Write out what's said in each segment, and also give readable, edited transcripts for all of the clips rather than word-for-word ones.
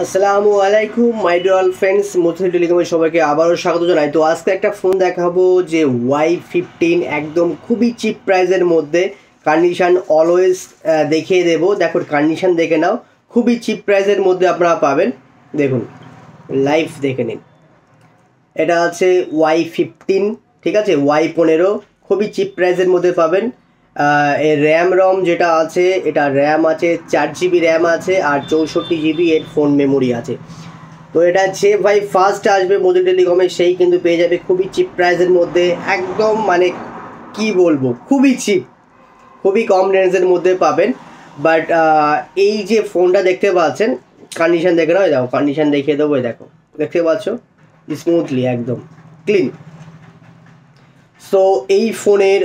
আসসালামু আলাইকুম my dear friends, মুথিল টেলিকমের সবাইকে আবারও স্বাগত জানাই। তো আজকে একটা ফোন দেখাবো যে Y15, একদম খুবই চিপ প্রাইসের মধ্যে। কন্ডিশন অলওয়েজ দেখিয়ে দেবো, দেখো কন্ডিশন দেখে নাও, খুবই চিপ প্রাইসের মধ্যে আপনারা পাবেন। দেখুন লাইভ দেখে নিন, এটা আছে Y15, ঠিক আছে, Y15 খুবই চিপ প্রাইসের মধ্যে পাবেন। এর র্যাম রম যেটা আছে, এটা র্যাম আছে 4 GB র্যাম আছে আর 64 GB এর ফোন মেমোরি আছে। তো এটা যে ভাই ফার্স্ট আসবে মোদি টেলিকমে সেই কিন্তু পেয়ে যাবে খুবই চিপ প্রাইসের মধ্যে, একদম মানে কি বলবো, খুবই চিপ, খুবই কম রেঞ্জের মধ্যে পাবেন। বাট এই যে ফোনটা দেখতে পাচ্ছেন, কন্ডিশন দেখে নাও, দেখো কন্ডিশন দেখিয়ে দেবো, দেখো দেখতে পাচ্ছ স্মুথলি একদম ক্লিন। সো এই ফোনের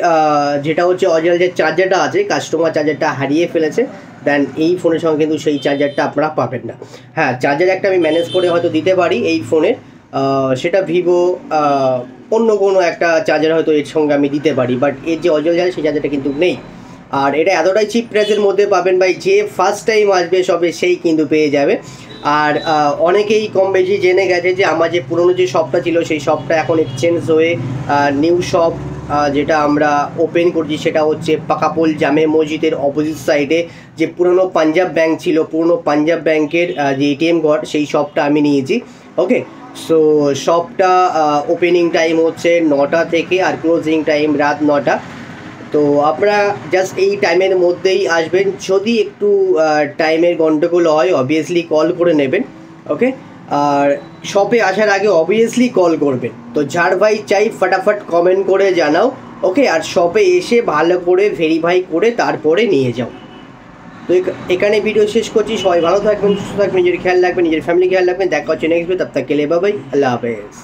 যেটা হচ্ছে অরিজিনাল যে চার্জারটা আছে, কাস্টমার চার্জারটা হারিয়ে ফেলেছে, দেন এই ফোনের সঙ্গে কিন্তু সেই চার্জারটা আপনারা পাবেন না। হ্যাঁ, চার্জার একটা আমি ম্যানেজ করে হয়তো দিতে পারি এই ফোনের, সেটা ভিভো অন্য কোনো একটা চার্জার হয়তো এর সঙ্গে আমি দিতে পারি, বাট এর যে অরিজিনাল চার্জার সেই চার্জারটা কিন্তু নেই। আর এটা এতটাই চিপ প্রাইসের মধ্যে পাবেন ভাই, যে ফার্স্ট টাইম আসবে সবে সেই কিন্তু পেয়ে যাবে। আর অনেকেই কম বেশি জেনে গেছে যে আমার যে পুরনো যে শপটা ছিল সেই শপটা এখন এক্সচেঞ্জ হয়ে নিউ শপ যেটা আমরা ওপেন করছি সেটা হচ্ছে পাকাপোল জামে মসজিদের অপোজিট সাইডে যে পুরনো পাঞ্জাব ব্যাংক ছিল, পুরনো পাঞ্জাব ব্যাংকের যে এটিএম ঘর, সেই শপটা আমি নিয়েছি। ওকে, সো শপটা ওপেনিং টাইম হচ্ছে 9টা থেকে আর ক্লোজিং টাইম রাত 9টা। তো আপনারা জাস্ট এই টাইমের মধ্যেই আসবেন, যদি একটু টাইমের গন্ডগোল হয় অবভিয়াসলি কল করে নেবেন। ওকে, আর শপে আসার আগে অবভিয়াসলি কল করবেন। তো যার ভাই চাই ফটাফট কমেন্ট করে জানাও। ওকে, আর শপে এসে ভালো করে ভেরিফাই করে তারপরে নিয়ে যাও। তো এখানে ভিডিও শেষ করছি, সবাই ভালো থাকবেন, সুস্থ থাকবেন, নিজের খেয়াল রাখবেন, নিজের ফ্যামিলি খেয়াল রাখবেন। দেখা হচ্ছে নেক্সট ভিডিও, তব তক কে লিয়ে বাই বাই, আল্লাহ হাফেজ।